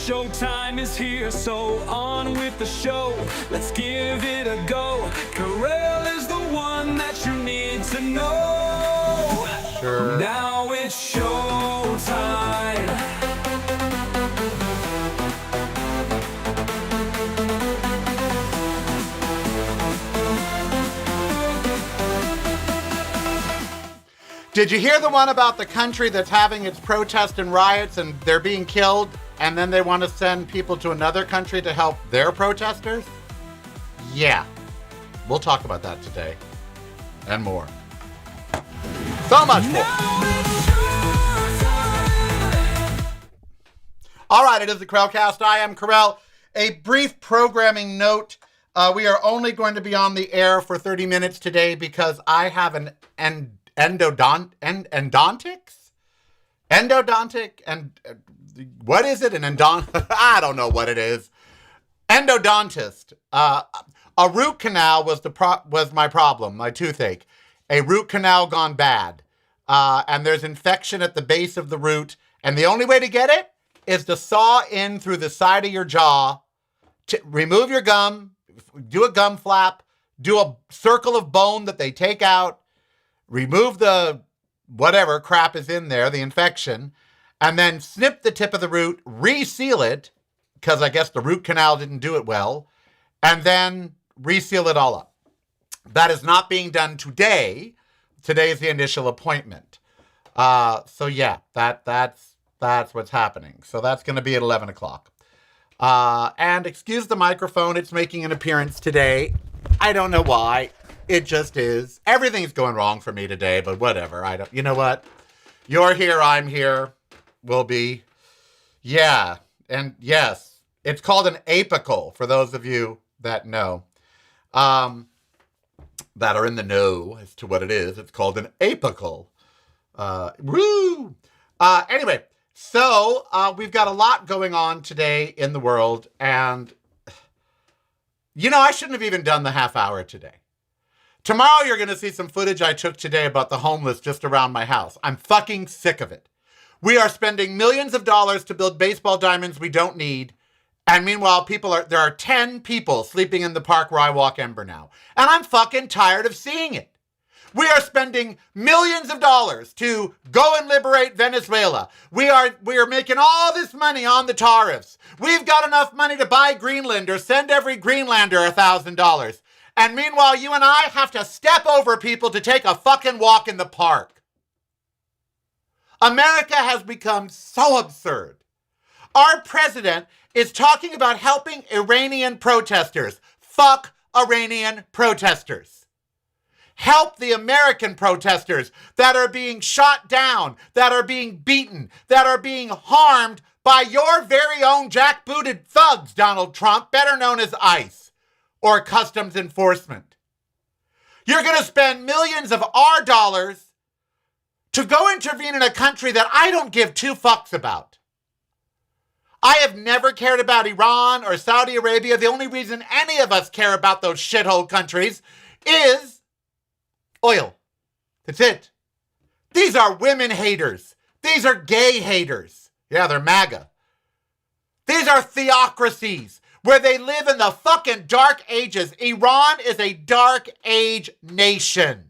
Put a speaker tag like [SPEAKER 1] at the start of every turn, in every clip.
[SPEAKER 1] showtime is here, so on with the show. Let's give it a go. Karel is the one that you need to know.
[SPEAKER 2] Sure.
[SPEAKER 1] Now it's showtime.
[SPEAKER 2] Did you hear the one about the country that's having its protests and riots and they're being killed, and then they want to send people to another country to help their protesters? Yeah. We'll talk about that today. And more. So much more. All right, it is the Karelcast. I am Karel. A brief programming note. We are only going to be on the air for 30 minutes today because I have an endodontics? Endodontic? And what is it? I don't know what it is. Endodontist. A root canal was my problem, my toothache. A root canal gone bad. And there's infection at the base of the root. And the only way to get it is to saw in through the side of your jaw, to remove your gum, do a gum flap, do a circle of bone that they take out, remove the whatever crap is in there, the infection, and then snip the tip of the root, reseal it, because I guess the root canal didn't do it well, and then reseal it all up. That is not being done today. Today is the initial appointment. So yeah, that's what's happening. So that's going to be at 11 o'clock. And excuse the microphone, it's making an appearance today. I don't know why. It just is. Everything's going wrong for me today, but whatever. You know what? You're here, I'm here. Will be. Yeah. And yes, it's called an apical for those of you that know. That are in the know as to what it is. It's called an apical. Woo! Anyway, so we've got a lot going on today in the world, and I shouldn't have even done the half hour today. Tomorrow you're going to see some footage I took today about the homeless just around my house. I'm fucking sick of it. We are spending millions of dollars to build baseball diamonds we don't need. And meanwhile, there are 10 people sleeping in the park where I walk Ember now. And I'm fucking tired of seeing it. We are spending millions of dollars to go and liberate Venezuela. We are making all this money on the tariffs. We've got enough money to buy Greenland or send every Greenlander $1,000. And meanwhile, you and I have to step over people to take a fucking walk in the park. America has become so absurd. Our president is talking about helping Iranian protesters. Fuck Iranian protesters. Help the American protesters that are being shot down, that are being beaten, that are being harmed by your very own jackbooted thugs, Donald Trump, better known as ICE. Or customs enforcement. You're going to spend millions of our dollars to go intervene in a country that I don't give two fucks about. I have never cared about Iran or Saudi Arabia. The only reason any of us care about those shithole countries is oil. That's it. These are women haters. These are gay haters. Yeah, they're MAGA. These are theocracies where they live in the fucking dark ages. Iran is a dark age nation.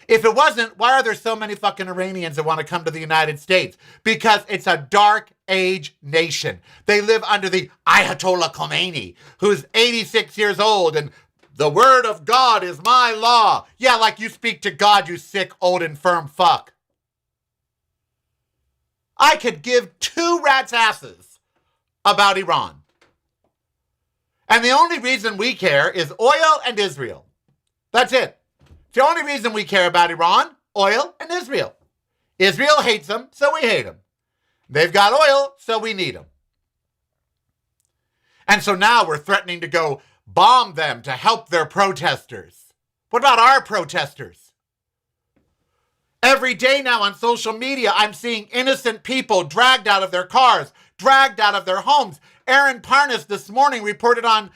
[SPEAKER 2] If it wasn't, why are there so many fucking Iranians that want to come to the United States? Because it's a dark age nation. They live under the Ayatollah Khomeini, who's 86 years old, and the word of God is my law. Yeah, like you speak to God, you sick, old, infirm fuck. I could give two rats' asses about Iran. And the only reason we care is oil and Israel. That's it. It's the only reason we care about Iran, oil, and Israel. Israel hates them, so we hate them. They've got oil, so we need them. And so now we're threatening to go bomb them to help their protesters. What about our protesters? Every day now on social media, I'm seeing innocent people dragged out of their cars, dragged out of their homes. Aaron Parnas this morning reported on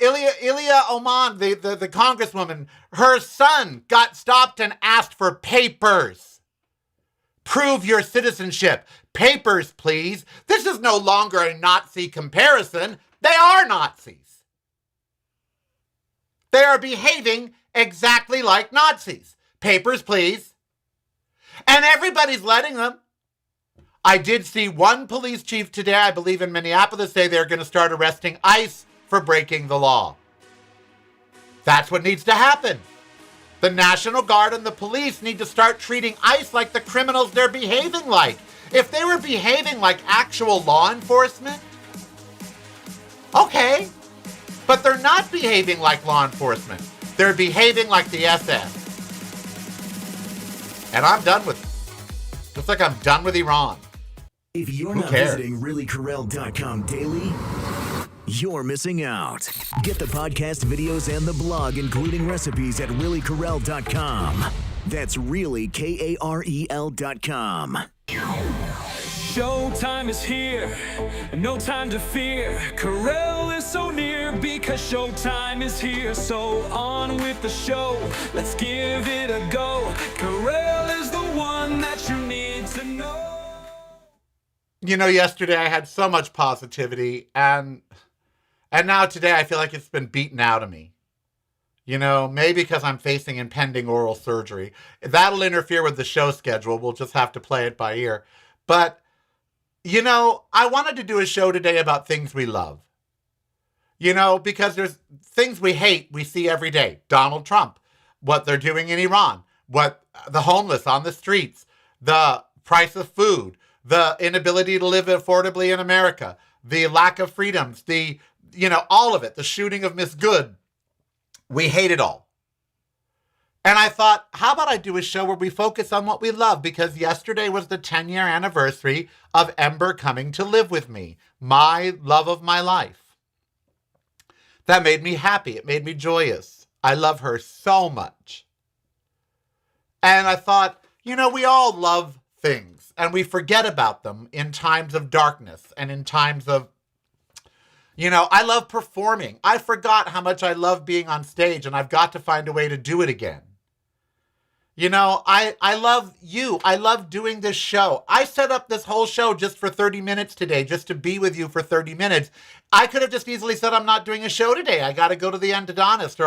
[SPEAKER 2] Ilya Oman, the congresswoman. Her son got stopped and asked for papers. Prove your citizenship. Papers, please. This is no longer a Nazi comparison. They are Nazis. They are behaving exactly like Nazis. Papers, please. And everybody's letting them. I did see one police chief today, I believe in Minneapolis, say they're going to start arresting ICE for breaking the law. That's what needs to happen. The National Guard and the police need to start treating ICE like the criminals they're behaving like. If they were behaving like actual law enforcement, okay. But they're not behaving like law enforcement. They're behaving like the SS. And I'm done with it. Just like I'm done with Iran.
[SPEAKER 3] If you're
[SPEAKER 2] Who
[SPEAKER 3] not
[SPEAKER 2] cares?
[SPEAKER 3] visiting reallykarel.com daily, you're missing out. Get the podcast, videos, and the blog, including recipes at reallykarel.com. That's really KAREL.com.
[SPEAKER 1] Showtime is here, no time to fear. Karel is so near because showtime is here. So on with the show, let's give it a go. Karel is the one that you need to know.
[SPEAKER 2] You know, yesterday I had so much positivity, and now today I feel like it's been beaten out of me. You know, maybe because I'm facing impending oral surgery. That'll interfere with the show schedule. We'll just have to play it by ear. But, you know, I wanted to do a show today about things we love. You know, because there's things we hate we see every day. Donald Trump, what they're doing in Iran, what the homeless on the streets, the price of food, the inability to live affordably in America, the lack of freedoms, all of it, the shooting of Miss Good. We hate it all. And I thought, how about I do a show where we focus on what we love? Because yesterday was the 10-year anniversary of Ember coming to live with me, my love of my life. That made me happy. It made me joyous. I love her so much. And I thought, you know, we all love things and we forget about them in times of darkness and in times of, you know, I love performing. I forgot how much I love being on stage, and I've got to find a way to do it again. You know, I love you. I love doing this show. I set up this whole show just for 30 minutes today, just to be with you for 30 minutes. I could have just easily said, I'm not doing a show today. I got to go to the endodontist,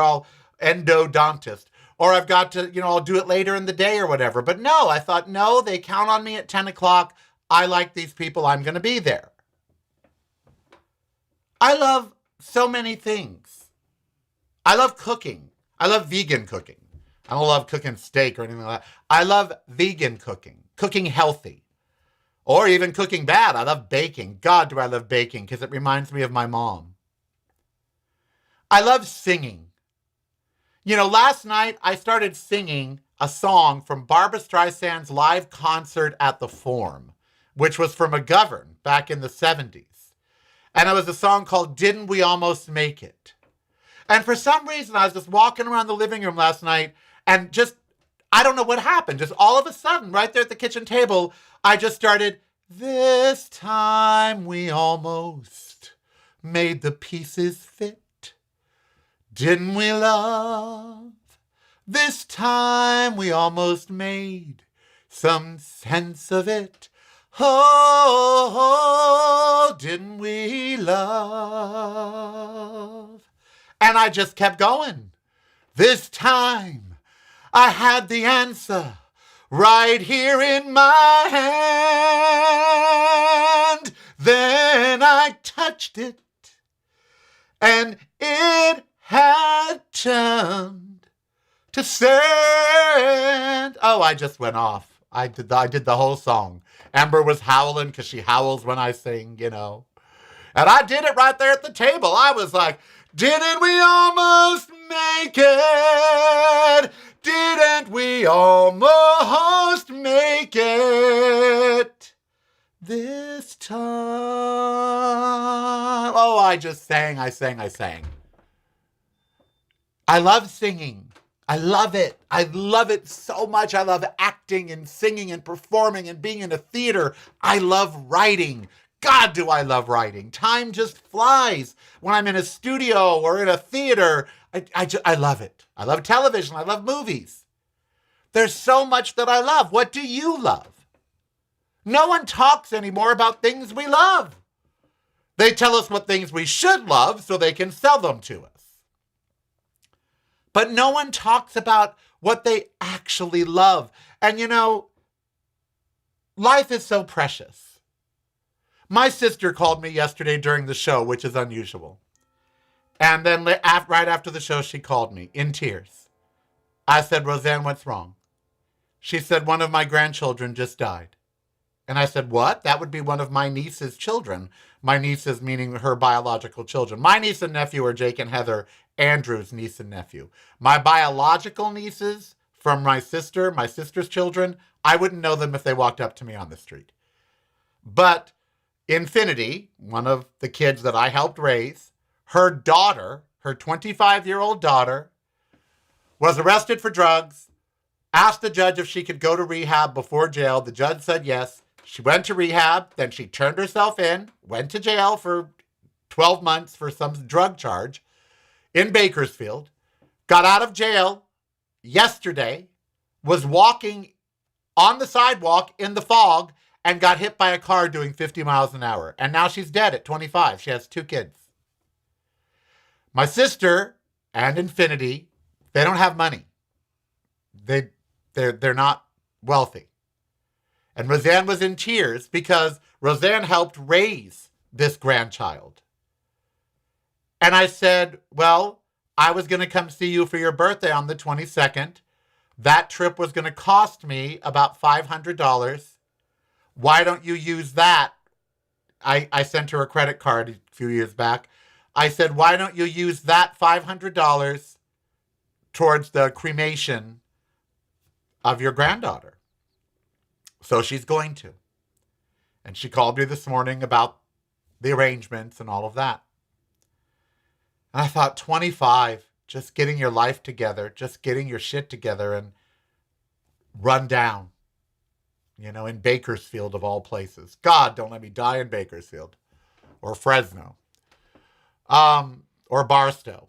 [SPEAKER 2] or I've got to, you know, I'll do it later in the day or whatever. But no, I thought, no, they count on me at 10 o'clock. I like these people. I'm going to be there. I love so many things. I love cooking. I love vegan cooking. I don't love cooking steak or anything like that. I love vegan cooking, cooking healthy, or even cooking bad. I love baking. God, do I love baking, because it reminds me of my mom. I love singing. You know, last night I started singing a song from Barbra Streisand's live concert at the Forum, which was for McGovern back in the 70s. And it was a song called Didn't We Almost Make It? And for some reason, I was just walking around the living room last night and just, I don't know what happened. Just all of a sudden, right there at the kitchen table, I just started, this time we almost made the pieces fit. Didn't we love? This time we almost made some sense of it. Oh, didn't we love? And I just kept going. This time I had the answer right here in my hand. Then I touched it and it had turned to sand. Oh, I just went off. I did the whole song. Ember was howling because she howls when I sing, you know. And I did it right there at the table. I was like, didn't we almost make it? Didn't we almost make it? This time. Oh, I just sang, I sang. I love singing. I love it. I love it so much. I love acting and singing and performing and being in a theater. I love writing. God, do I love writing. Time just flies when I'm in a studio or in a theater. I love it. I love television. I love movies. There's so much that I love. What do you love? No one talks anymore about things we love. They tell us what things we should love so they can sell them to us. But no one talks about what they actually love. And you know, life is so precious. My sister called me yesterday during the show, which is unusual. And then right after the show, she called me in tears. I said, Roseanne, what's wrong? She said, one of my grandchildren just died. And I said, what? That would be one of my niece's children. My nieces meaning her biological children. My niece and nephew are Jake and Heather, Andrew's niece and nephew. My biological nieces from my sister's children, I wouldn't know them if they walked up to me on the street. But Infinity, one of the kids that I helped raise, her daughter, her 25-year-old daughter, was arrested for drugs, asked the judge if she could go to rehab before jail. The judge said yes. She went to rehab, then she turned herself in, went to jail for 12 months for some drug charge in Bakersfield, got out of jail yesterday, was walking on the sidewalk in the fog and got hit by a car doing 50 miles an hour. And now she's dead at 25. She has 2 kids. My sister and Infinity, they don't have money. They're not wealthy. And Roseanne was in tears because Roseanne helped raise this grandchild. And I said, well, I was going to come see you for your birthday on the 22nd. That trip was going to cost me about $500. Why don't you use that? I sent her a credit card a few years back. I said, why don't you use that $500 towards the cremation of your granddaughter? So she's going to. And she called me this morning about the arrangements and all of that. And I thought, 25, just getting your life together, just getting your shit together and run down, in Bakersfield of all places. God, don't let me die in Bakersfield or Fresno or Barstow.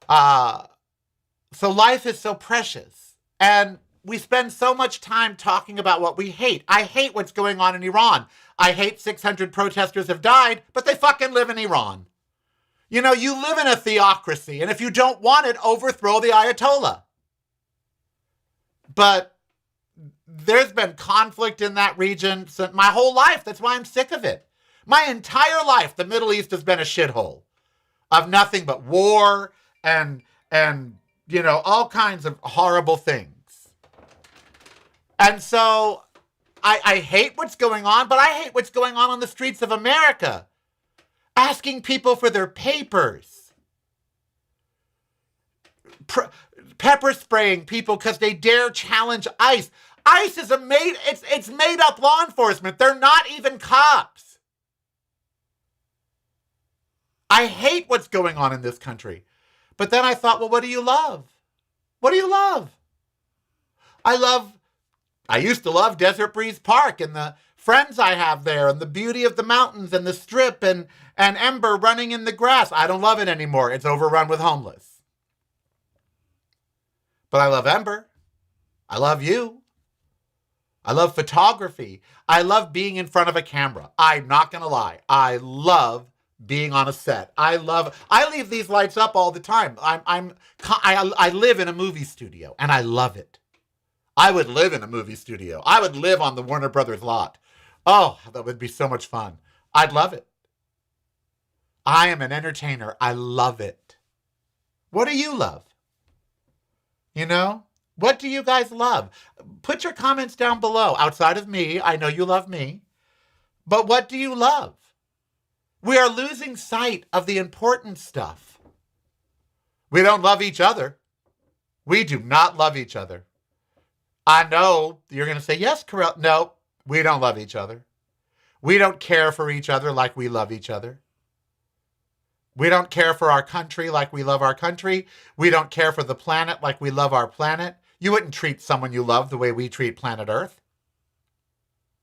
[SPEAKER 2] So life is so precious. And we spend so much time talking about what we hate. I hate what's going on in Iran. I hate 600 protesters have died, but they fucking live in Iran. You live in a theocracy, and if you don't want it, overthrow the Ayatollah. But there's been conflict in that region since my whole life. That's why I'm sick of it. My entire life, the Middle East has been a shithole of nothing but war and all kinds of horrible things. And so I hate what's going on, but I hate what's going on the streets of America. Asking people for their papers. Pepper spraying people because they dare challenge ICE. ICE is it's made up law enforcement. They're not even cops. I hate what's going on in this country. But then I thought, well, what do you love? What do you love? I used to love Desert Breeze Park and the friends I have there and the beauty of the mountains and the strip and Ember running in the grass. I don't love it anymore. It's overrun with homeless. But I love Ember. I love you. I love photography. I love being in front of a camera. I'm not going to lie. I love being on a set. I leave these lights up all the time. I live in a movie studio and I love it. I would live in a movie studio. I would live on the Warner Brothers lot. Oh, that would be so much fun. I'd love it. I am an entertainer. I love it. What do you love? What do you guys love? Put your comments down below. Outside of me, I know you love me. But what do you love? We are losing sight of the important stuff. We don't love each other. We do not love each other. I know you're going to say, yes, Karel. No, we don't love each other. We don't care for each other like we love each other. We don't care for our country like we love our country. We don't care for the planet like we love our planet. You wouldn't treat someone you love the way we treat planet Earth.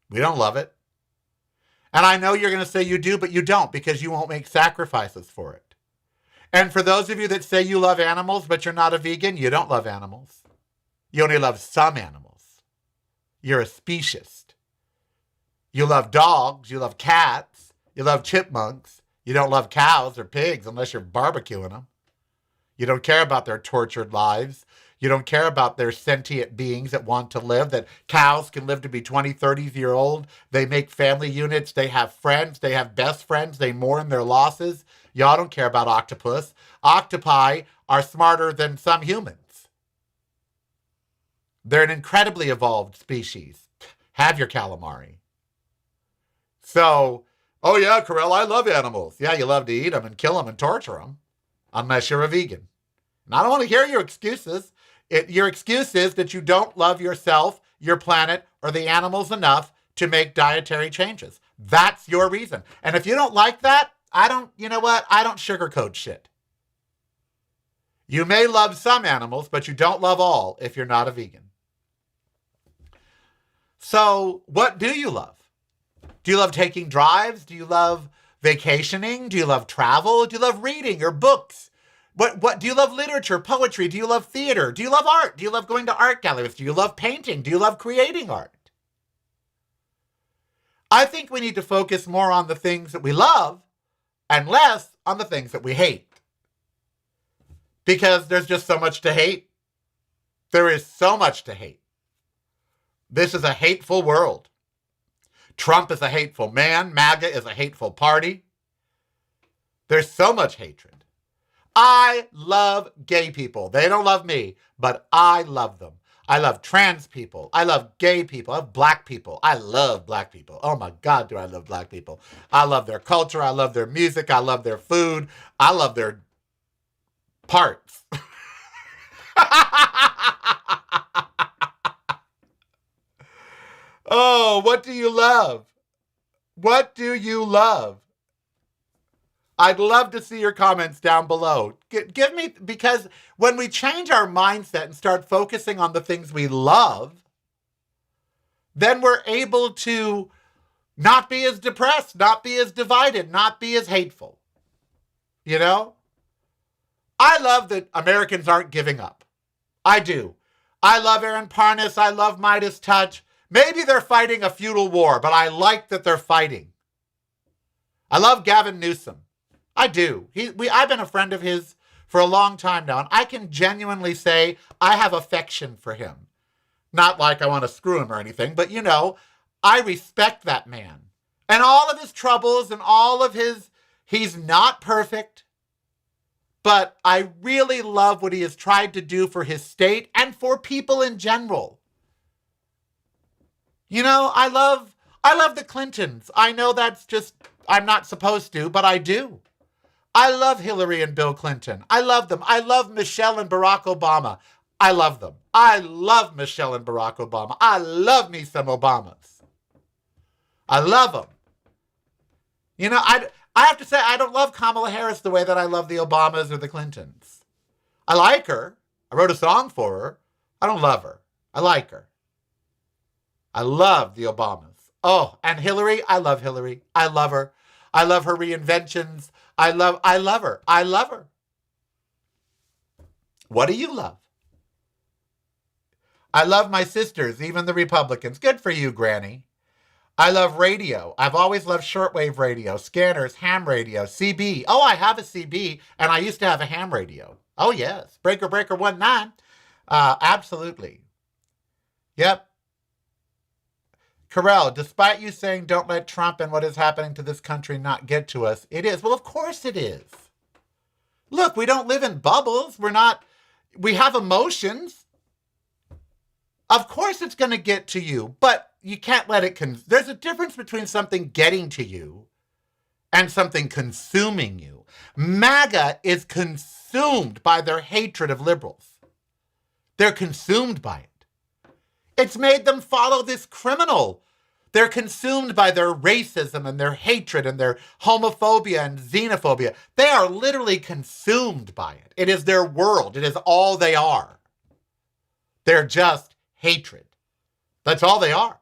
[SPEAKER 2] We don't love it. And I know you're going to say you do, but you don't because you won't make sacrifices for it. And for those of you that say you love animals, but you're not a vegan, you don't love animals. You only love some animals. You're a speciesist. You love dogs. You love cats. You love chipmunks. You don't love cows or pigs unless you're barbecuing them. You don't care about their tortured lives. You don't care about their sentient beings that want to live, that cows can live to be 20, 30 years old. They make family units. They have friends. They have best friends. They mourn their losses. Y'all don't care about octopus. Octopi are smarter than some humans. They're an incredibly evolved species. Have your calamari. So, oh yeah, Karel, I love animals. Yeah, you love to eat them and kill them and torture them, unless you're a vegan. And I don't want to hear your excuses. Your excuse is that you don't love yourself, your planet, or the animals enough to make dietary changes. That's your reason. And if you don't like that, you know what? I don't sugarcoat shit. You may love some animals, but you don't love all if you're not a vegan. So, what do you love? Do you love taking drives? Do you love vacationing? Do you love travel? Do you love reading or books? What do you love literature, poetry? Do you love theater? Do you love art? Do you love going to art galleries? Do you love painting? Do you love creating art? I think we need to focus more on the things that we love and less on the things that we hate. Because there's just so much to hate. There is so much to hate. This is a hateful world. Trump is a hateful man. MAGA is a hateful party. There's so much hatred. I love gay people. They don't love me, but I love them. I love trans people. I love gay people. I love black people. I love black people. Oh my God, do I love black people. I love their culture. I love their music. I love their food. I love their parts. Oh, what do you love? What do you love? I'd love to see your comments down below. Give me, because when we change our mindset and start focusing on the things we love, then we're able to not be as depressed, not be as divided, not be as hateful. You know? I love that Americans aren't giving up. I do. I love Aaron Parnas. I love Midas Touch. Maybe they're fighting a feudal war, but I like that they're fighting. I love Gavin Newsom. I do. I've been a friend of his for a long time now, and I can genuinely say I have affection for him. Not like I want to screw him or anything, but you know, I respect that man. And all of his troubles and all of he's not perfect, but I really love what he has tried to do for his state and for people in general. You know, I love the Clintons. I know that's just, I'm not supposed to, but I do. I love Hillary and Bill Clinton. I love them. I love Michelle and Barack Obama. I love them. I love Michelle and Barack Obama. I love me some Obamas. I love them. You know, I have to say, I don't love Kamala Harris the way that I love the Obamas or the Clintons. I like her. I wrote a song for her. I don't love her. I like her. I love the Obamas. Oh, and Hillary, I love Hillary. I love her. I love her reinventions. I love her. I love her. What do you love? I love my sisters, even the Republicans. Good for you, Granny. I love radio. I've always loved shortwave radio, scanners, ham radio, CB. Oh, I have a CB, and I used to have a ham radio. Oh, yes. Breaker 19. Absolutely. Yep. Karel, despite you saying don't let Trump and what is happening to this country not get to us, it is. Well, of course it is. Look, we don't live in bubbles. We have emotions. Of course it's going to get to you, but you can't let it, there's a difference between something getting to you and something consuming you. MAGA is consumed by their hatred of liberals. They're consumed by it. It's made them follow this criminal. They're consumed by their racism and their hatred and their homophobia and xenophobia. They are literally consumed by it. It is their world. It is all they are. They're just hatred. That's all they are.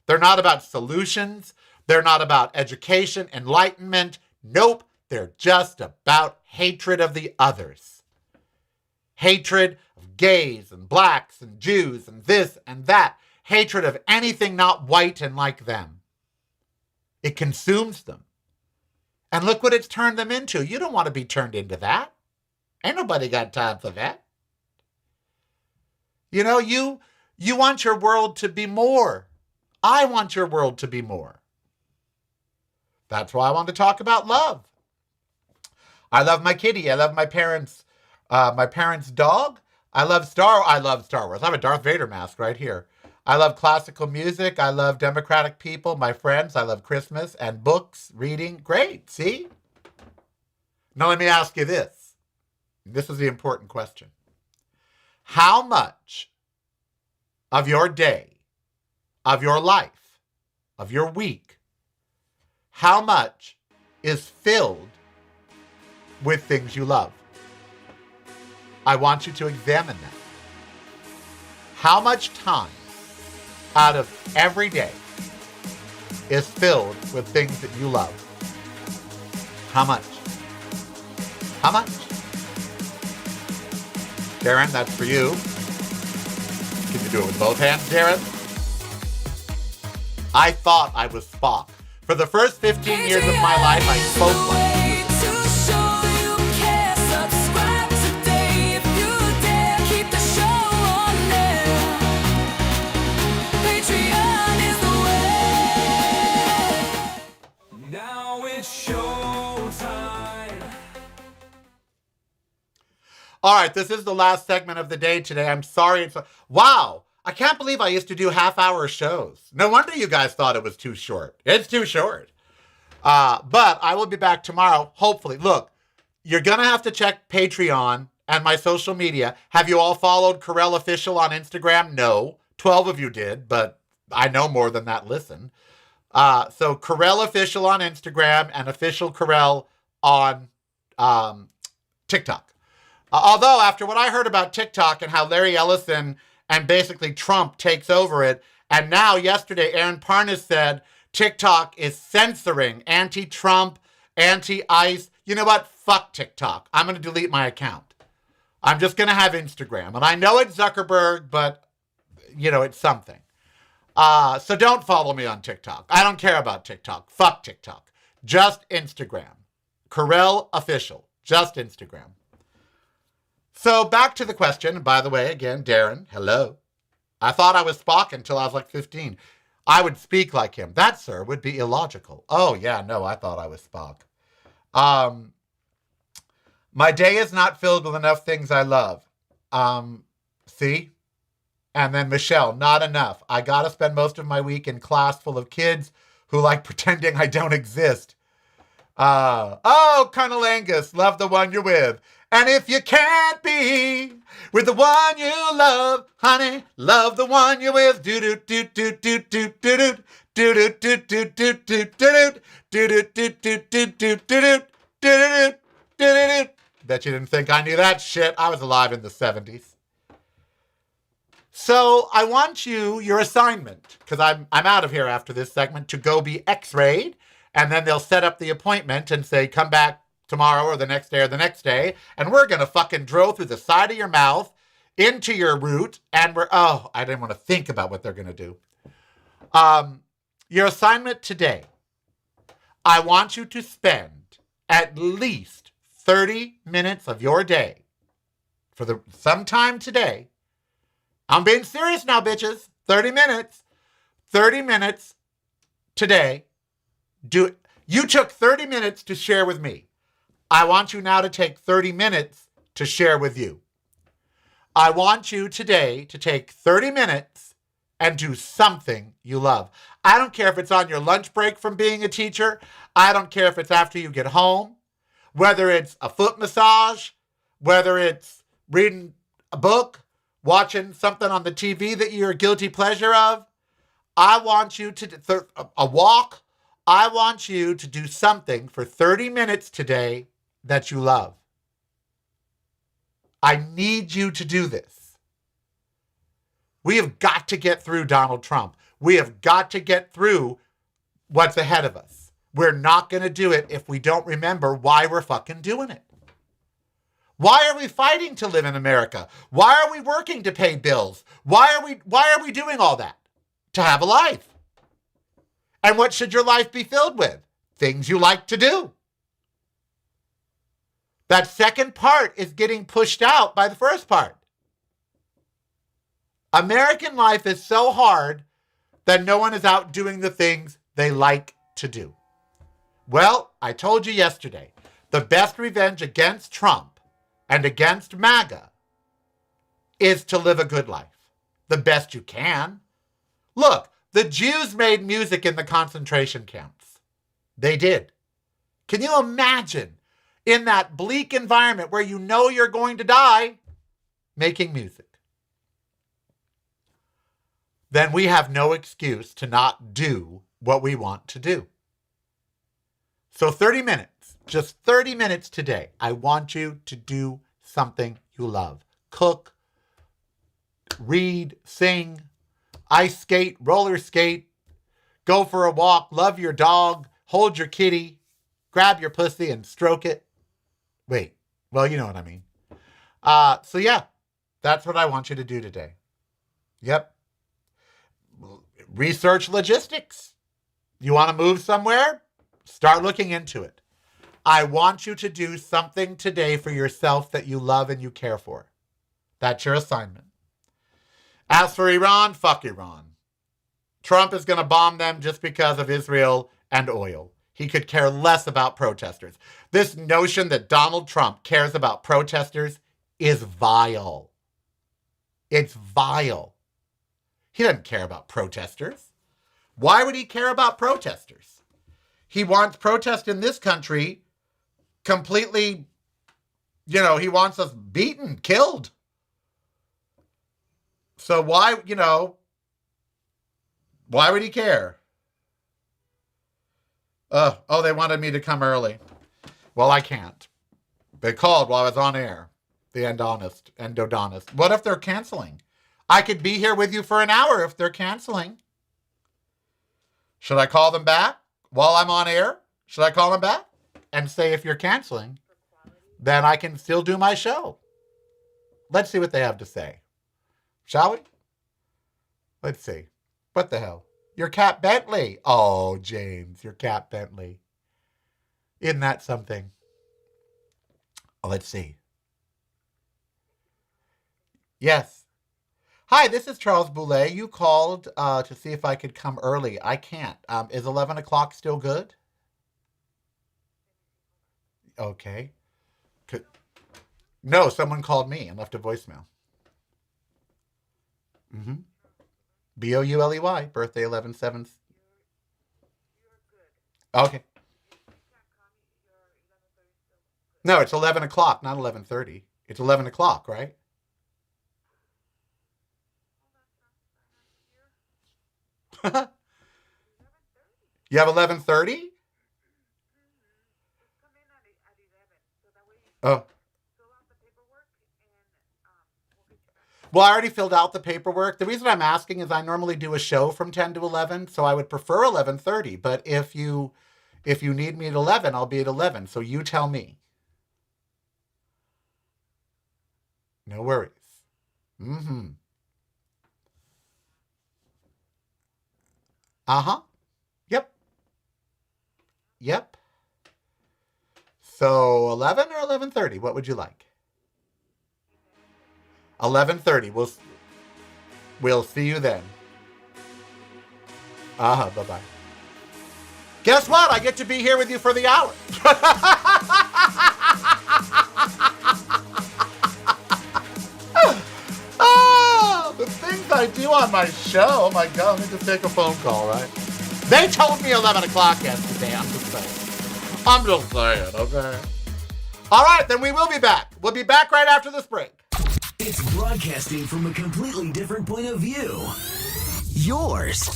[SPEAKER 2] They're not about solutions. They're not about education, enlightenment. Nope. They're just about hatred of the others. Hatred of gays and blacks and Jews and this and that. Hatred of anything not white and like them. It consumes them. And look what it's turned them into. You don't want to be turned into that. Ain't nobody got time for that. You know, you want your world to be more. I want your world to be more. That's why I want to talk about love. I love my kitty. I love my parents' dog. I love Star Wars. I have a Darth Vader mask right here. I love classical music. I love democratic people, my friends. I love Christmas and books, reading. Great, see? Now let me ask you this. This is the important question. How much of your day, of your life, of your week, how much is filled with things you love? I want you to examine that. How much time out of every day is filled with things that you love? How much? How much? Darren, that's for you. Can you do it with both hands, Darren? I thought I was Spock. For the first 15 years of my life, I spoke like All right, this is the last segment of the day today. I'm sorry. Wow, I can't believe I used to do half-hour shows. No wonder you guys thought it was too short. It's too short. But I will be back tomorrow, hopefully. Look, you're going to have to check Patreon and my social media. Have you all followed Karel Official on Instagram? No. 12 of you did, but I know more than that listen. So Karel Official on Instagram and Official Karel on TikTok. Although, after what I heard about TikTok and how Larry Ellison and basically Trump takes over it, and now yesterday Aaron Parnas said TikTok is censoring anti-Trump, anti-ICE. You know what? Fuck TikTok. I'm going to delete my account. I'm just going to have Instagram. And I know it's Zuckerberg, but, you know, it's something. So don't follow me on TikTok. I don't care about TikTok. Fuck TikTok. Just Instagram. Karel Official. Just Instagram. So back to the question. By the way, again, Darren, hello. I thought I was Spock until I was like 15. I would speak like him. That, sir, would be illogical. Oh, yeah, no, I thought I was Spock. My day is not filled with enough things I love. See? And then Michelle, not enough. I got to spend most of my week in class full of kids who like pretending I don't exist. Colonel Angus, love the one you're with. And if you can't be with the one you love, honey, love the one you're with. Do do do do do do do do do do do do do do do do do do do. Bet you didn't think I knew that shit. I was alive in the 70s. So I want your assignment, because I'm out of here after this segment, to go be x-rayed, and then they'll set up the appointment and say, come back tomorrow or the next day, and we're going to fucking drill through the side of your mouth into your root, and I didn't want to think about what they're going to do. Your assignment today, I want you to spend at least 30 minutes of your day sometime today. I'm being serious now, bitches. 30 minutes. 30 minutes today. You took 30 minutes to share with me. I want you now to take 30 minutes to share with you. I want you today to take 30 minutes and do something you love. I don't care if it's on your lunch break from being a teacher. I don't care if it's after you get home. Whether it's a foot massage, whether it's reading a book, watching something on the TV that you're a guilty pleasure of. I want you to, a walk. I want you to do something for 30 minutes today that you love. I need you to do this. We have got to get through Donald Trump. We have got to get through what's ahead of us. We're not going to do it if we don't remember why we're fucking doing it. Why are we fighting to live in America? Why are we working to pay bills? Why are we doing all that? To have a life. And what should your life be filled with? Things you like to do. That second part is getting pushed out by the first part. American life is so hard that no one is out doing the things they like to do. Well, I told you yesterday, the best revenge against Trump and against MAGA is to live a good life. The best you can. Look, the Jews made music in the concentration camps. They did. Can you imagine in that bleak environment where you know you're going to die, making music? Then we have no excuse to not do what we want to do. So 30 minutes, just 30 minutes today, I want you to do something you love. Cook, read, sing, ice skate, roller skate, go for a walk, love your dog, hold your kitty, grab your pussy and stroke it. Wait, well, you know what I mean. So yeah, that's what I want you to do today. Yep. Research logistics. You want to move somewhere? Start looking into it. I want you to do something today for yourself that you love and you care for. That's your assignment. As for Iran, fuck Iran. Trump is going to bomb them just because of Israel and oil. He could care less about protesters. This notion that Donald Trump cares about protesters is vile. It's vile. He doesn't care about protesters. Why would he care about protesters? He wants protest in this country completely, he wants us beaten, killed. So why would he care? They wanted me to come early. Well, I can't. They called while I was on air. The endodontist. What if they're canceling? I could be here with you for an hour if they're canceling. Should I call them back while I'm on air? Should I call them back and say if you're canceling, then I can still do my show? Let's see what they have to say. Shall we? Let's see. What the hell? Your Cat Bentley. Oh, James, your Cat Bentley. Isn't that something? Let's see. Yes. Hi, this is Charles Boulet. You called to see if I could come early. I can't. Is 11 o'clock still good? Okay. No, someone called me and left a voicemail. Mm-hmm. Bouley, birthday 11/7. Okay. No, it's 11 o'clock, not 11:30. It's 11 o'clock, right? You have 11:30? Oh. Well, I already filled out the paperwork. The reason I'm asking is I normally do a show from 10 to 11, so I would prefer 11:30. But if you need me at 11, I'll be at 11. So you tell me. No worries. Mm-hmm. Uh-huh. Yep. Yep. So 11 or 11:30? What would you like? 11:30. We'll see you then. Bye-bye. Guess what? I get to be here with you for the hour. The things I do on my show. Oh my God, let me just take a phone call, right? They told me 11 o'clock yesterday. I'm just saying, okay? All right, then we will be back. We'll be back right after this break.
[SPEAKER 3] It's broadcasting from a completely different point of view. Yours.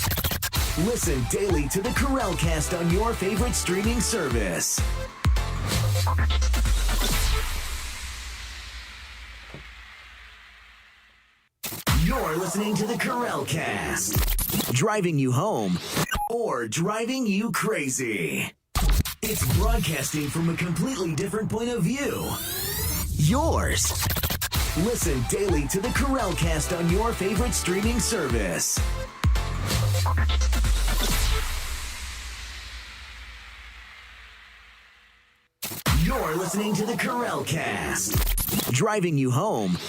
[SPEAKER 3] Listen daily to the Karel Cast on your favorite streaming service. You're listening to the Karel Cast. Driving you home or driving you crazy. It's broadcasting from a completely different point of view. Yours. Listen daily to the Karel Cast on your favorite streaming service. You're listening to the Karel Cast. Driving you home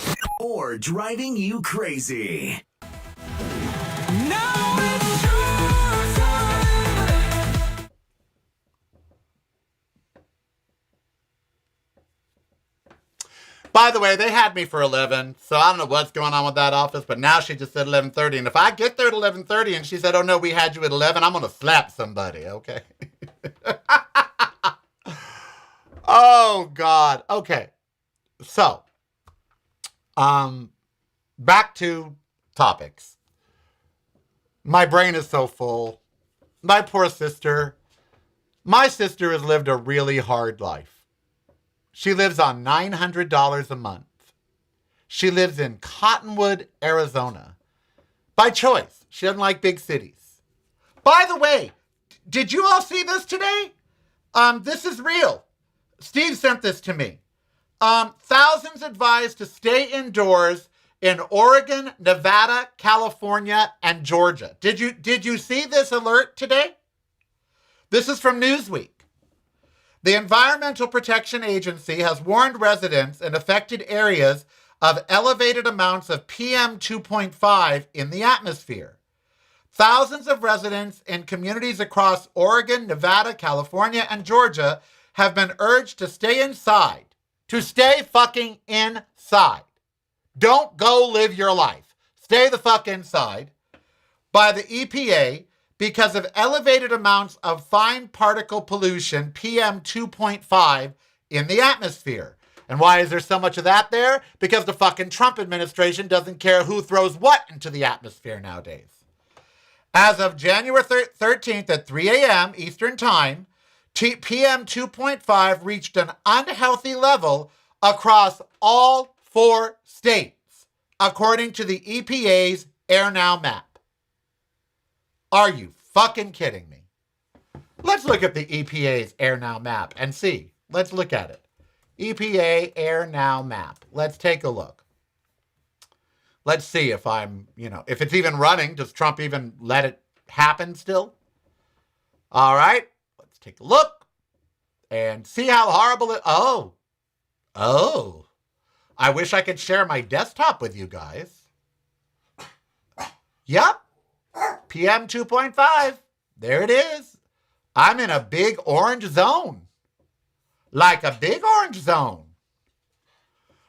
[SPEAKER 3] or driving you crazy.
[SPEAKER 1] Now it's your time.
[SPEAKER 2] By the way, they had me for 11, so I don't know what's going on with that office, but now she just said 11:30. And if I get there at 11:30 and she said, oh, no, we had you at 11, I'm going to slap somebody, okay? Oh, God. Okay. So, back to topics. My brain is so full. My poor sister. My sister has lived a really hard life. She lives on $900 a month. She lives in Cottonwood, Arizona. By choice. She doesn't like big cities. By the way, did you all see this today? This is real. Steve sent this to me. Thousands advised to stay indoors in Oregon, Nevada, California, and Georgia. Did you see this alert today? This is from Newsweek. The Environmental Protection Agency has warned residents in affected areas of elevated amounts of PM 2.5 in the atmosphere. Thousands of residents in communities across Oregon, Nevada, California, and Georgia have been urged to stay inside. To stay fucking inside. Don't go live your life. Stay the fuck inside. By the EPA because of elevated amounts of fine particle pollution, PM 2.5, in the atmosphere. And why is there so much of that there? Because the fucking Trump administration doesn't care who throws what into the atmosphere nowadays. As of January 13th at 3 a.m. Eastern Time, PM 2.5 reached an unhealthy level across all 4 states, according to the EPA's Air Now map. Are you fucking kidding me? Let's look at the EPA's Air Now map and see. Let's look at it. EPA Air Now map. Let's take a look. Let's see if if it's even running. Does Trump even let it happen still? All right. Let's take a look and see how horrible it... Oh. I wish I could share my desktop with you guys. Yep. PM 2.5. There it is. I'm in a big orange zone. Like a big orange zone.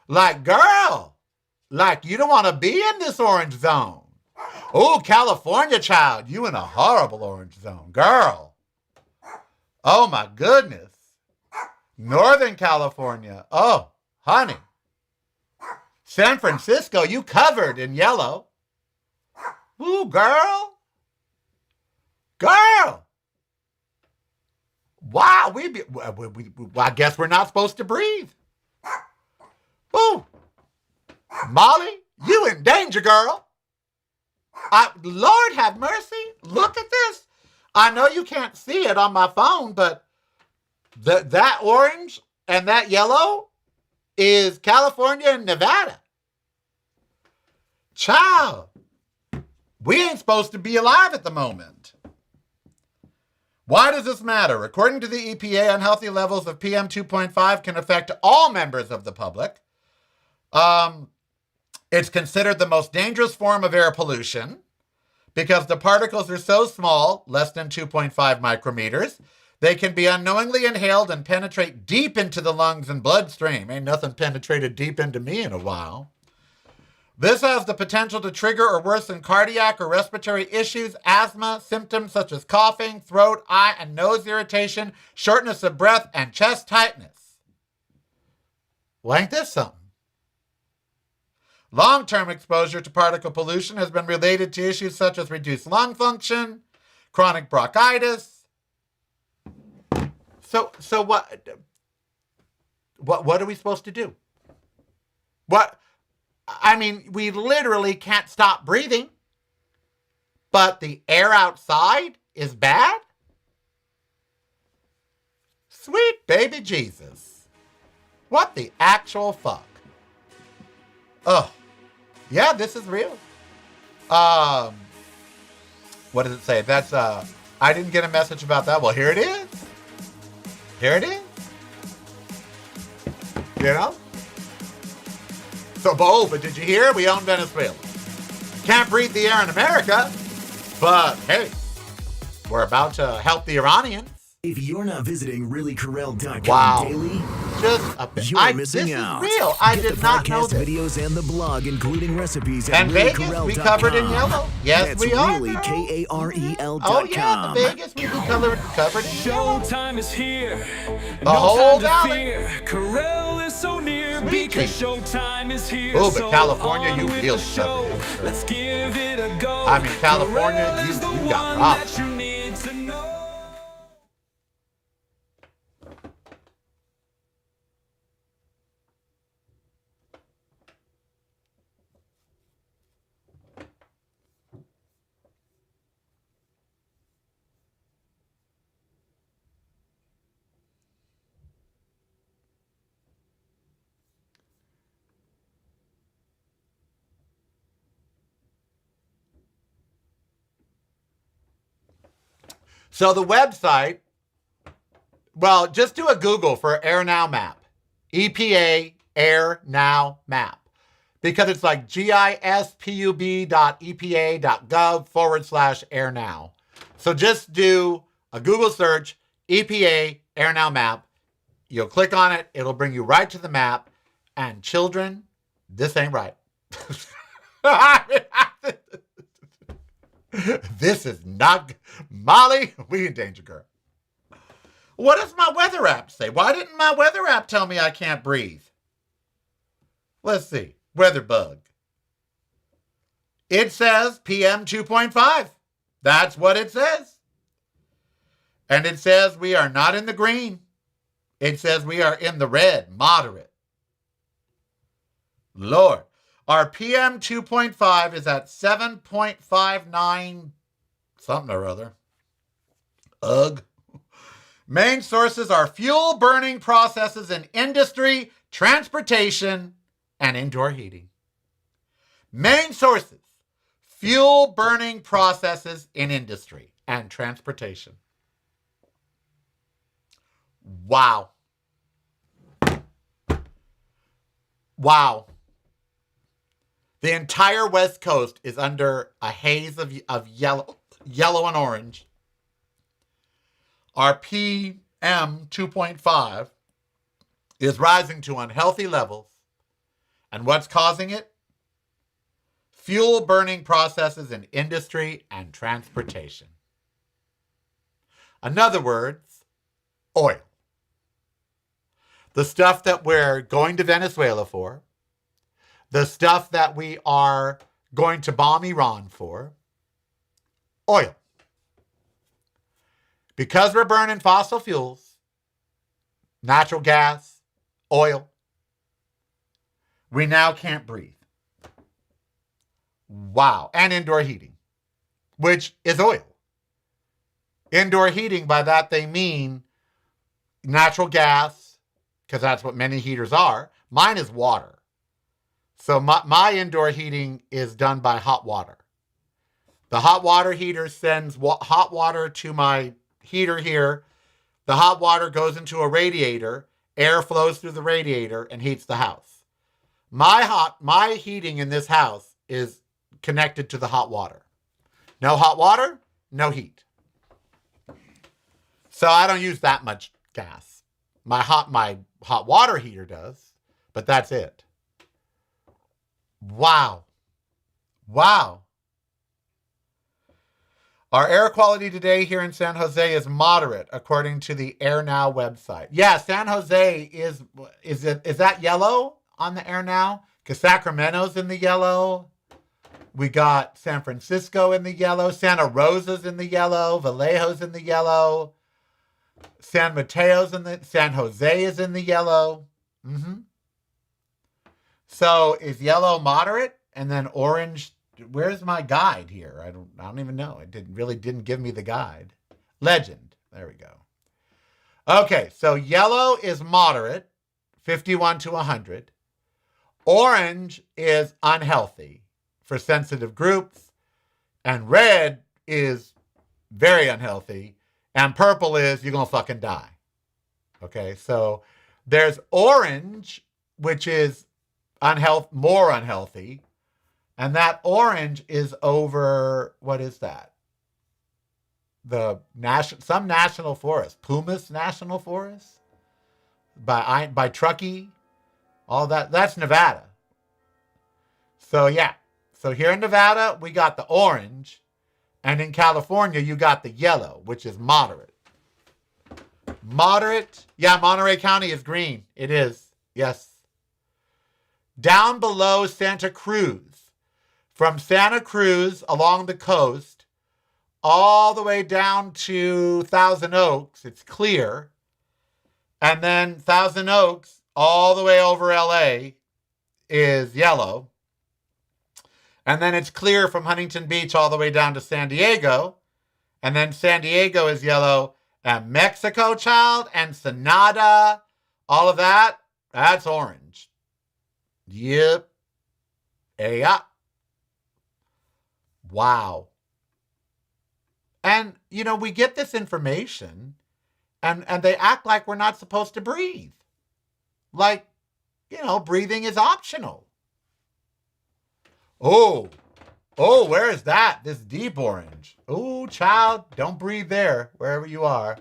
[SPEAKER 2] Like, girl. Like, you don't want to be in this orange zone. Oh, California child. You in a horrible orange zone. Girl. Oh, my goodness. Northern California. Oh, honey. San Francisco, you covered in yellow. Ooh, girl. Girl. Wow, I guess we're not supposed to breathe. Ooh. Molly, you in danger, girl. Lord have mercy. Look at this. I know you can't see it on my phone, but that orange and that yellow is California and Nevada. Child, we ain't supposed to be alive at the moment. Why does this matter? According to the EPA, unhealthy levels of PM 2.5 can affect all members of the public. It's considered the most dangerous form of air pollution because the particles are so small, less than 2.5 micrometers, they can be unknowingly inhaled and penetrate deep into the lungs and bloodstream. Ain't nothing penetrated deep into me in a while. This has the potential to trigger or worsen cardiac or respiratory issues, asthma, symptoms such as coughing, throat, eye, and nose irritation, shortness of breath, and chest tightness. Well, ain't this something? Long-term exposure to particle pollution has been related to issues such as reduced lung function, chronic bronchitis. So what are we supposed to do? We literally can't stop breathing, but the air outside is bad? Sweet baby Jesus. What the actual fuck? Oh, yeah, this is real. What does it say? That's, I didn't get a message about that. Well, here it is. Here it is. You know? So, but did you hear? We own Venezuela. Can't breathe the air in America, but hey, we're about to help the Iranians.
[SPEAKER 3] If you're not visiting reallykarel.com
[SPEAKER 2] Wow.
[SPEAKER 3] daily,
[SPEAKER 2] Just a bit.
[SPEAKER 3] you're missing out.
[SPEAKER 2] This is real. I
[SPEAKER 3] Get
[SPEAKER 2] did
[SPEAKER 3] the
[SPEAKER 2] not know
[SPEAKER 3] podcast
[SPEAKER 2] this.
[SPEAKER 3] videos and the blog, including recipes at
[SPEAKER 2] And Vegas,
[SPEAKER 3] reallykarel.com.
[SPEAKER 2] we covered in yellow. Yes,
[SPEAKER 3] That's
[SPEAKER 2] we are.
[SPEAKER 3] really Karel.com.
[SPEAKER 2] Oh yeah, the Vegas we covered in yellow.
[SPEAKER 1] Showtime is here.
[SPEAKER 2] The whole
[SPEAKER 1] time to
[SPEAKER 2] valley.
[SPEAKER 1] fear. Karel is so near
[SPEAKER 2] Sweet
[SPEAKER 1] because
[SPEAKER 2] treat.
[SPEAKER 1] showtime is here.
[SPEAKER 2] Oh, but
[SPEAKER 1] so
[SPEAKER 2] California,
[SPEAKER 1] on
[SPEAKER 2] you
[SPEAKER 1] with
[SPEAKER 2] really
[SPEAKER 1] the show.
[SPEAKER 2] covered it.
[SPEAKER 1] Let's give it a go.
[SPEAKER 2] I mean, California,
[SPEAKER 1] Karel
[SPEAKER 2] you
[SPEAKER 1] is the
[SPEAKER 2] got
[SPEAKER 1] one
[SPEAKER 2] problems.
[SPEAKER 1] that you need to know.
[SPEAKER 2] So the website, well, just do a Google for Air Now Map. EPA Air Now Map. Because it's like gispub.epa.gov/Air Now. So just do a Google search, EPA Air Now Map. You'll click on it. It'll bring you right to the map. And children, this ain't right. This is not... Molly, we in danger, girl. What does my weather app say? Why didn't my weather app tell me I can't breathe? Let's see. Weather bug. It says PM 2.5. That's what it says. And it says we are not in the green. It says we are in the red, moderate. Lord. Our PM 2.5 is at 7.59 something or other. Ugh. Main sources are fuel burning processes in industry, transportation, and indoor heating. Main sources, fuel burning processes in industry and transportation. Wow. Wow. The entire West Coast is under a haze of yellow and orange. Our PM 2.5 is rising to unhealthy levels. And what's causing it? Fuel burning processes in industry and transportation. In other words, oil. The stuff that we're going to Venezuela for, the stuff that we are going to bomb Iran for, oil. Because we're burning fossil fuels, natural gas, oil, we now can't breathe. Wow. And indoor heating, which is oil. Indoor heating, by that they mean natural gas, because that's what many heaters are. Mine is water. So my indoor heating is done by hot water. The hot water heater sends hot water to my heater here. The hot water goes into a radiator. Air flows through the radiator and heats the house. My heating in this house is connected to the hot water. No hot water, no heat. So I don't use that much gas. My hot water heater does, but that's it. Wow. Wow. Our air quality today here in San Jose is moderate, according to the Air Now website. Yeah, San Jose is that yellow on the Air Now? Because Sacramento's in the yellow. We got San Francisco in the yellow. Santa Rosa's in the yellow. Vallejo's in the yellow. San Mateo's San Jose is in the yellow. Mm-hmm. So is yellow moderate, and then orange? Where's my guide here? I don't even know. It didn't give me the guide. Legend. There we go. Okay, so yellow is moderate, 51 to 100. Orange is unhealthy for sensitive groups, and red is very unhealthy, and purple is you're gonna fucking die. Okay, so there's orange which is more unhealthy. And that orange is over, what is that? Some national forest, Pumas National Forest, by Truckee, all that. That's Nevada. So yeah, so here in Nevada we got the orange, and in California you got the yellow, which is moderate. Moderate, yeah. Monterey County is green. It is, yes. Down below Santa Cruz. From Santa Cruz along the coast, all the way down to Thousand Oaks, it's clear. And then Thousand Oaks, all the way over LA, is yellow. And then it's clear from Huntington Beach all the way down to San Diego. And then San Diego is yellow. And Mexico, child, Ensenada, all of that, that's orange. Yep. Yeah. Wow. And, we get this information and they act like we're not supposed to breathe. Like, breathing is optional. Oh, where is that? This deep orange. Oh, child, don't breathe there, wherever you are.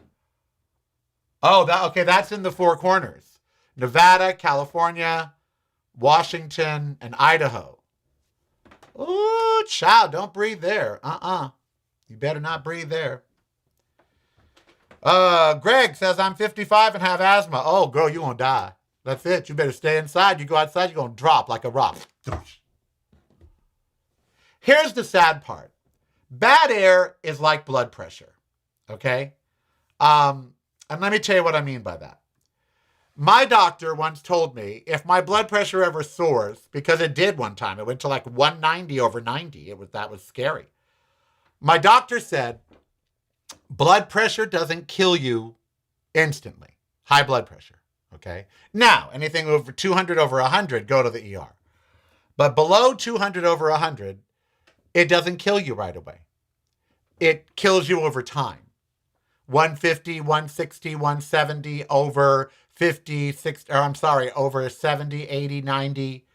[SPEAKER 2] Oh, that's in the Four Corners. Nevada, California, Washington, and Idaho. Ooh, child, don't breathe there. You better not breathe there. Greg says, I'm 55 and have asthma. Oh, girl, you're going to die. That's it. You better stay inside. You go outside, you're going to drop like a rock. Here's the sad part. Bad air is like blood pressure, okay? And let me tell you what I mean by that. My doctor once told me if my blood pressure ever soars, because it did one time, it went to like 190 over 90. That was scary. My doctor said, blood pressure doesn't kill you instantly. High blood pressure, okay? Now, anything over 200 over 100, go to the ER. But below 200 over 100, it doesn't kill you right away. It kills you over time. 150, 160, 170 over 50, 60, over 70, 80, 90.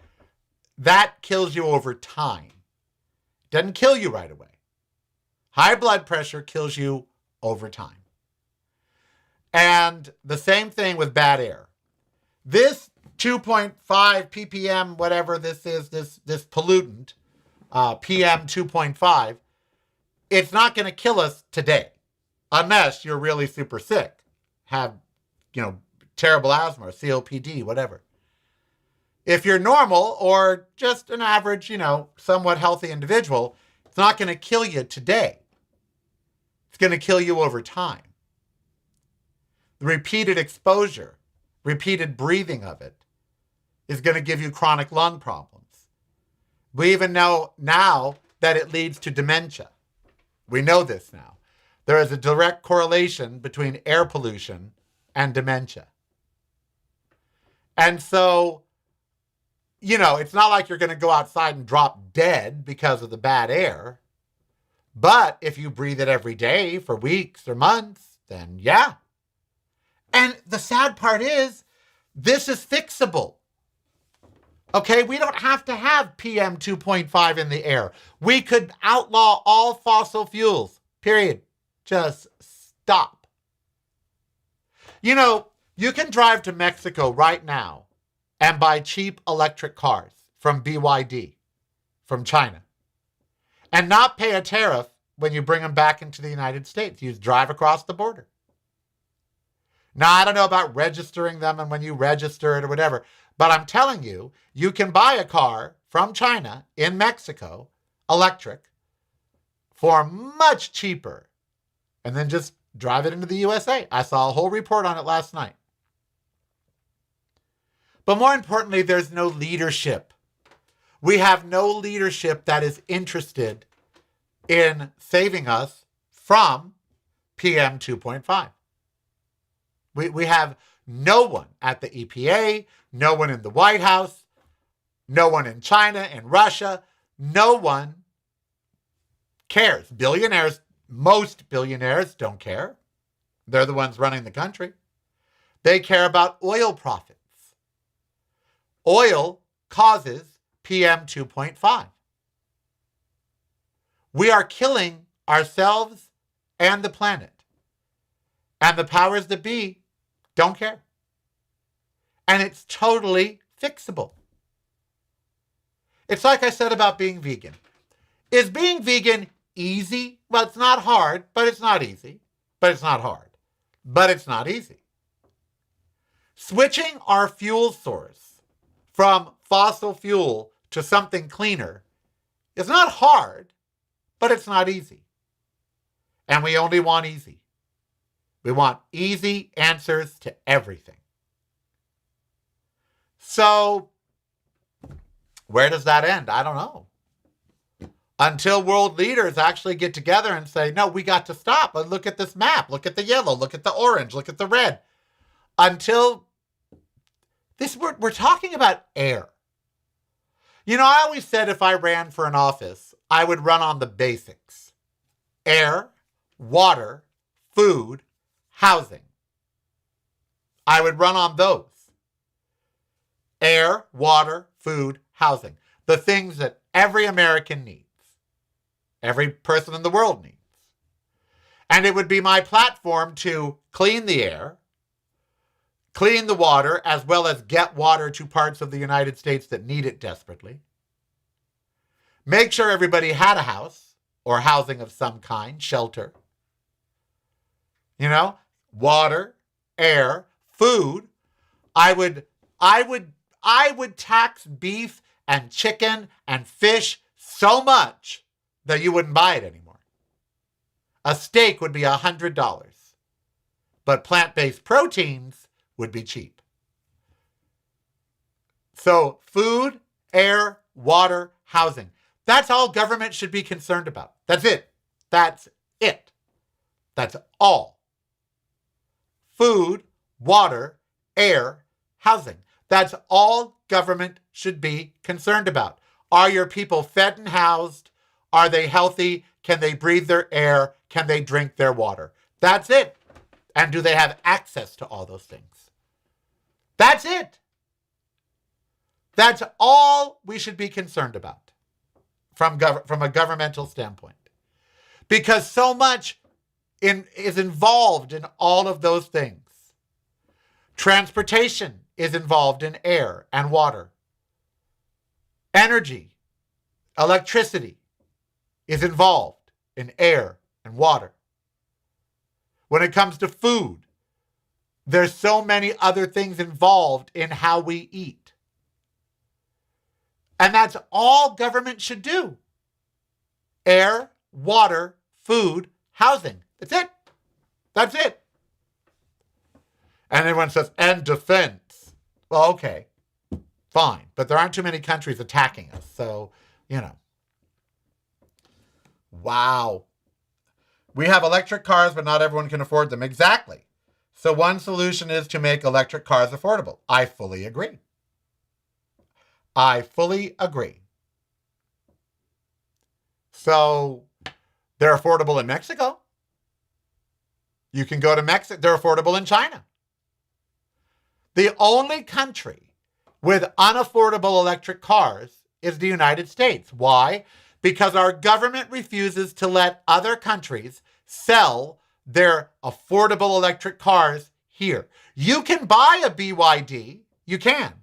[SPEAKER 2] That kills you over time. Doesn't kill you right away. High blood pressure kills you over time. And the same thing with bad air. This 2.5 ppm, whatever this is, this pollutant, PM 2.5, it's not going to kill us today. Unless you're really super sick, have, terrible asthma, or COPD, whatever. If you're normal or just an average, somewhat healthy individual, it's not going to kill you today. It's going to kill you over time. The repeated exposure, repeated breathing of it is going to give you chronic lung problems. We even know now that it leads to dementia. We know this now. There is a direct correlation between air pollution and dementia. And so, it's not like you're going to go outside and drop dead because of the bad air. But if you breathe it every day for weeks or months, then yeah. And the sad part is, this is fixable. Okay, we don't have to have PM 2.5 in the air. We could outlaw all fossil fuels, period. Just stop. You can drive to Mexico right now and buy cheap electric cars from BYD, from China, and not pay a tariff when you bring them back into the United States. You just drive across the border. Now, I don't know about registering them and when you register it or whatever, but I'm telling you, you can buy a car from China in Mexico, electric, for much cheaper, and then just drive it into the USA. I saw a whole report on it last night. But more importantly, there's no leadership. We have no leadership that is interested in saving us from PM 2.5. We have no one at the EPA, no one in the White House, no one in China and Russia. No one cares. Billionaires, most billionaires don't care. They're the ones running the country. They care about oil profits. Oil causes PM 2.5. We are killing ourselves and the planet. And the powers that be don't care. And it's totally fixable. It's like I said about being vegan. Is being vegan easy? Well, it's not hard, but it's not easy. But it's not hard. But it's not easy. Switching our fuel source from fossil fuel to something cleaner is not hard, but it's not easy. And we only want easy. We want easy answers to everything. So, where does that end? I don't know. Until world leaders actually get together and say, no, we got to stop. Look at this map. Look at the yellow. Look at the orange. Look at the red. Until this, we're talking about air. You know, I always said if I ran for an office, I would run on the basics. Air, water, food, housing. I would run on those. Air, water, food, housing. The things that every American needs. Every person in the world needs. And it would be my platform to clean the air, clean the water, as well as get water to parts of the United States that need it desperately. Make sure everybody had a house or housing of some kind, shelter. You know, water, air, food. I would tax beef and chicken and fish so much that you wouldn't buy it anymore. A steak would be $100, but plant-based proteins would be cheap. So food, air, water, housing. That's all government should be concerned about. That's it. That's it. That's all. Food, water, air, housing. That's all government should be concerned about. Are your people fed and housed? Are they healthy? Can they breathe their air? Can they drink their water? That's it. And do they have access to all those things? That's it. That's all we should be concerned about from a governmental standpoint. Because so much is involved in all of those things. Transportation is involved in air and water. Energy, electricity is involved in air and water. When it comes to food, there's so many other things involved in how we eat. And that's all government should do. Air, water, food, housing. That's it. That's it. And everyone says, and defense. Well, okay, fine. But there aren't too many countries attacking us. So, you know. Wow. We have electric cars, but not everyone can afford them. Exactly. So one solution is to make electric cars affordable. I fully agree. I fully agree. So they're affordable in Mexico. You can go to Mexico. They're affordable in China. The only country with unaffordable electric cars is the United States. Why? Because our government refuses to let other countries sell their affordable electric cars here. You can buy a BYD. You can.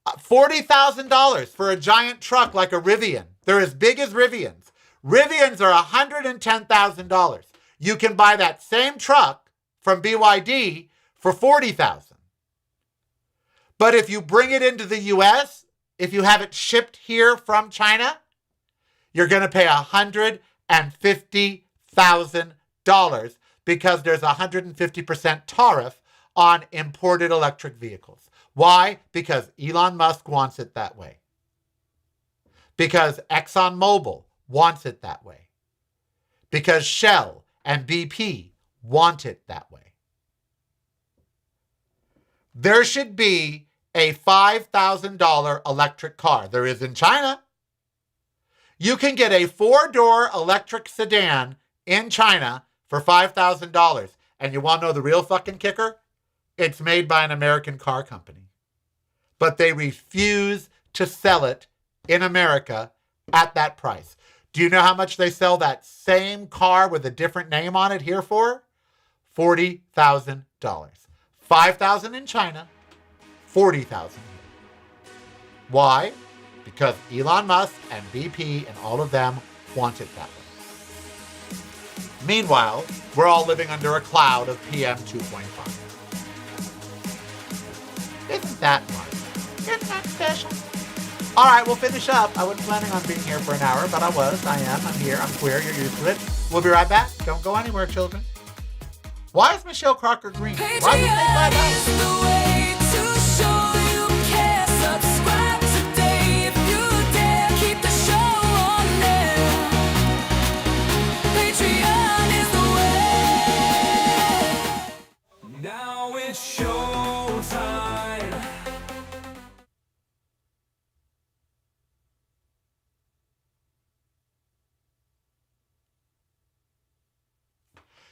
[SPEAKER 2] $40,000 for a giant truck like a Rivian. They're as big as Rivians. Rivians are $110,000. You can buy that same truck from BYD for $40,000. But if you bring it into the US, if you have it shipped here from China, you're going to pay $150,000 because there's a 150% tariff on imported electric vehicles. Why? Because Elon Musk wants it that way. Because ExxonMobil wants it that way. Because Shell and BP want it that way. There should be a $5,000 electric car. There is in China. You can get a 4-door electric sedan in China for $5,000. And you want to know the real fucking kicker? It's made by an American car company. but they refuse to sell it in America at that price. Do you know how much they sell that same car with a different name on it here for? $40,000. $5,000 in China, $40,000. Why? Because Elon Musk and BP and all of them want it that way. Meanwhile, we're all living under a cloud of PM 2.5. Isn't that nice? Isn't that special? All right, we'll finish up. I wasn't planning on being here for an hour, but I was. I am. I'm here. I'm queer. You're used to it. We'll be right back. Don't go anywhere, children. Why is Michelle Crocker green? Why does it make that up?
[SPEAKER 1] Now it's showtime.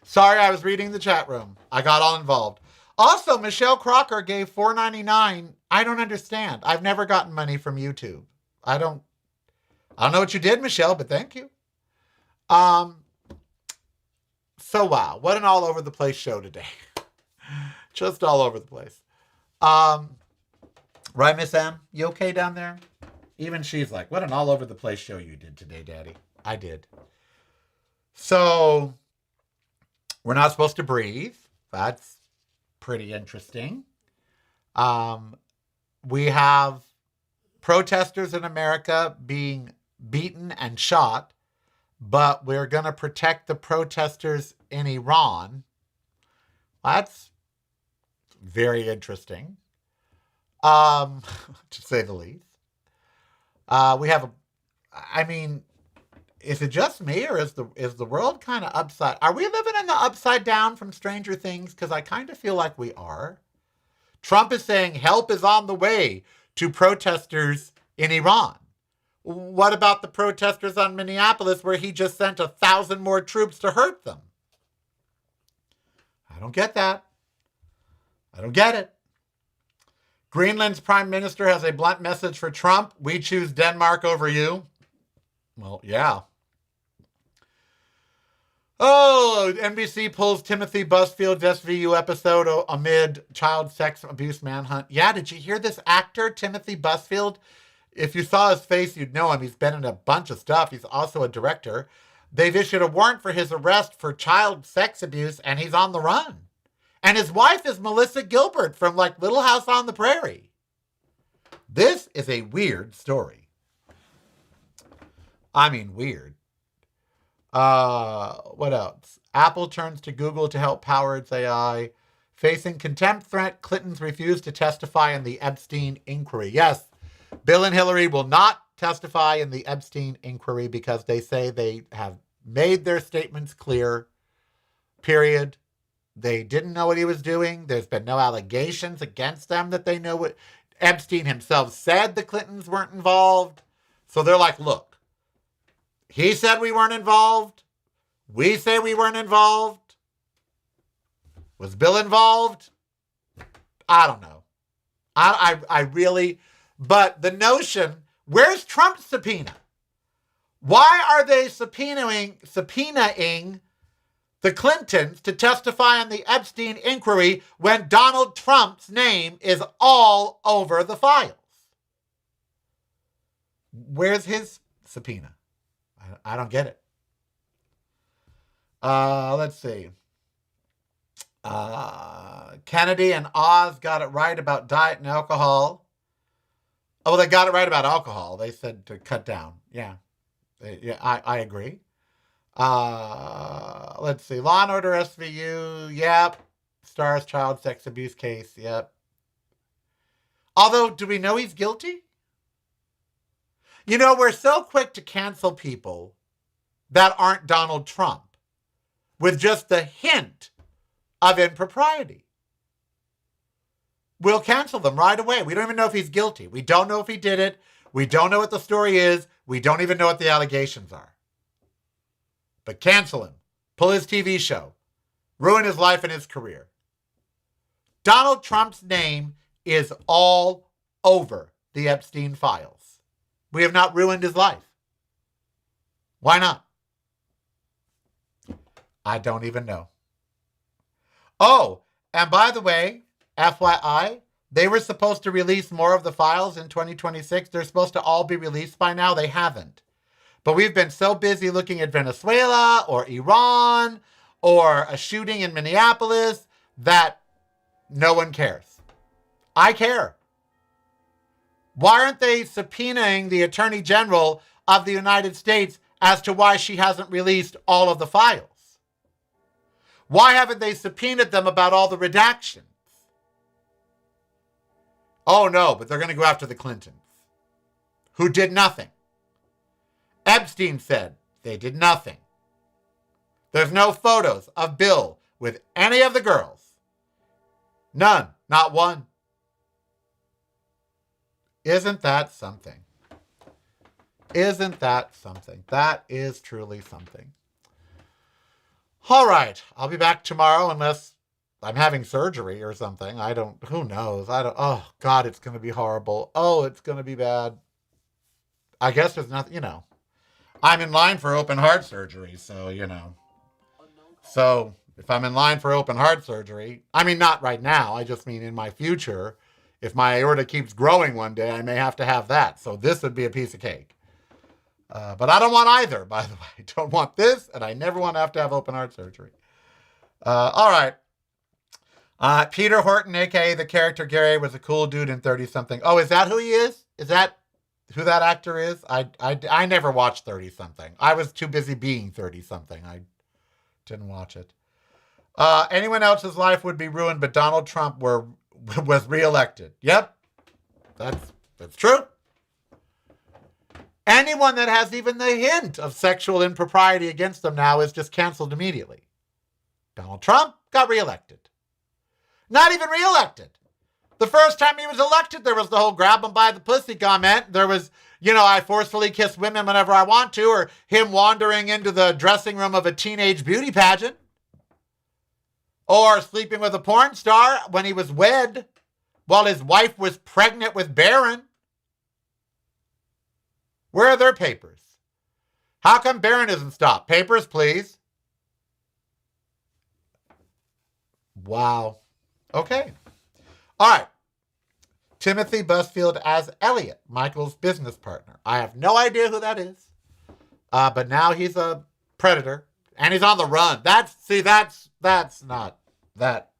[SPEAKER 2] Sorry, I was reading the chat room. I got all involved. Also, Michelle Crocker gave $4.99. I don't understand. I've never gotten money from YouTube. I don't know what you did, Michelle, but thank you. So wow, what an all over the place show today. Just all over the place. Right, Miss M? You okay down there? Even she's like, what an all over the place show you did today, Daddy. I did. So we're not supposed to breathe. That's pretty interesting. We have protesters in America being beaten and shot, but we're going to protect the protesters in Iran. That's very interesting, to say the least. We have is it just me, or is the world kind of upside? Are we living in the upside down from Stranger Things? Because I kind of feel like we are. Trump is saying help is on the way to protesters in Iran. What about the protesters on Minneapolis, where he just sent 1,000 more troops to hurt them? I don't get that. I don't get it. Greenland's prime minister has a blunt message for Trump. We choose Denmark over you. Well, yeah. Oh, NBC pulls Timothy Busfield's SVU episode amid child sex abuse manhunt. Yeah, did you hear this actor, Timothy Busfield? If you saw his face, you'd know him. He's been in a bunch of stuff. He's also a director. They've issued a warrant for his arrest for child sex abuse, and he's on the run. And his wife is Melissa Gilbert from Little House on the Prairie. This is a weird story. I mean, weird. What else? Apple turns to Google to help power its AI. Facing contempt threat, Clintons refuse to testify in the Epstein inquiry. Yes, Bill and Hillary will not testify in the Epstein inquiry because they say they have made their statements clear, period. They didn't know what he was doing. There's been no allegations against them that they know what. Epstein himself said the Clintons weren't involved. So they're like, look, he said we weren't involved. We say we weren't involved. Was Bill involved? I don't know. I really, but the notion, where's Trump's subpoena? Why are they subpoenaing the Clintons to testify on the Epstein inquiry when Donald Trump's name is all over the files? Where's his subpoena? I don't get it. Let's see. Kennedy and Oz got it right about diet and alcohol. Oh, they got it right about alcohol. They said to cut down. Yeah. I agree. Let's see. Law and Order SVU. Yep. Stars child sex abuse case. Yep. Although, do we know he's guilty? You know, we're so quick to cancel people that aren't Donald Trump with just the hint of impropriety. We'll cancel them right away. We don't even know if he's guilty. We don't know if he did it. We don't know what the story is. We don't even know what the allegations are. But cancel him. Pull his TV show. Ruin his life and his career. Donald Trump's name is all over the Epstein files. We have not ruined his life. Why not? I don't even know. Oh, and by the way, FYI, they were supposed to release more of the files in 2026. They're supposed to all be released by now. They haven't. But we've been so busy looking at Venezuela or Iran or a shooting in Minneapolis that no one cares. I care. Why aren't they subpoenaing the Attorney General of the United States as to why she hasn't released all of the files? Why haven't they subpoenaed them about all the redactions? Oh no, but they're going to go after the Clintons, who did nothing. Epstein said they did nothing. There's no photos of Bill with any of the girls. None, not one. Isn't that something? Isn't that something? That is truly something. All right, I'll be back tomorrow unless I'm having surgery or something. Who knows? Oh, God, it's going to be horrible. Oh, it's going to be bad. I guess there's nothing, I'm in line for open heart surgery, so, So, if I'm in line for open heart surgery, I mean, not right now, I just mean in my future, if my aorta keeps growing one day, I may have to have that. So this would be a piece of cake. But I don't want either, by the way. I don't want this, and I never want to have open heart surgery. All right. Peter Horton, a.k.a. the character Gary, was a cool dude in 30-something. Oh, is that who he is? Is that who that actor is? I never watched 30-something. I was too busy being 30-something. I didn't watch it. Anyone else's life would be ruined, but Donald Trump was reelected. Yep. That's true. Anyone that has even the hint of sexual impropriety against them now is just canceled immediately. Donald Trump got reelected. Not even reelected. The first time he was elected, there was the whole grab him by the pussy comment. There was, I forcefully kiss women whenever I want to, or him wandering into the dressing room of a teenage beauty pageant, or sleeping with a porn star when he was wed while his wife was pregnant with Barron. Where are their papers? How come Barron isn't stopped? Papers, please. Wow. Okay. All right. Timothy Busfield as Elliot, Michael's business partner. I have no idea who that is. But now he's a predator and he's on the run. That's not that.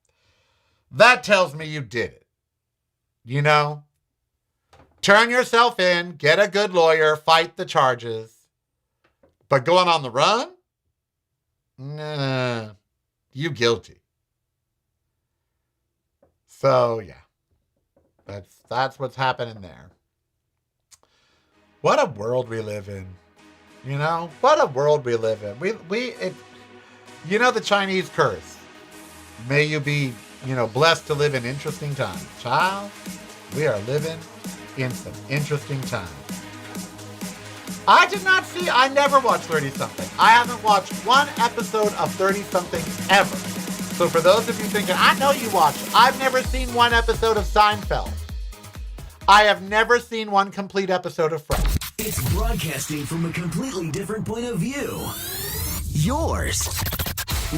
[SPEAKER 2] That tells me you did it. Turn yourself in, get a good lawyer, fight the charges. But going on the run? Nah, you guilty. So, yeah. That's what's happening there. What a world we live in. What a world we live in. The Chinese curse. May you be, blessed to live in interesting times. Child, we are living in some interesting times. I never watched 30-something. I haven't watched one episode of 30-something ever. So for those of you thinking, I know you watched, I've never seen one episode of Seinfeld. I have never seen one complete episode of Friends.
[SPEAKER 3] It's broadcasting from a completely different point of view. Yours.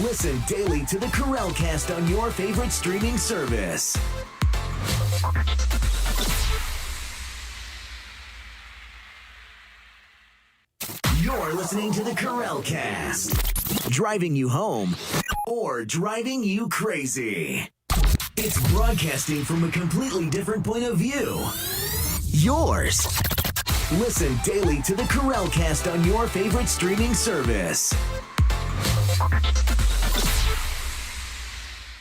[SPEAKER 3] Listen daily to the Karel Cast on your favorite streaming service. You're listening to the Karel Cast. Driving you home or driving you crazy. It's broadcasting from a completely different point of view. Yours. Listen daily to the Karel Cast on your favorite streaming service.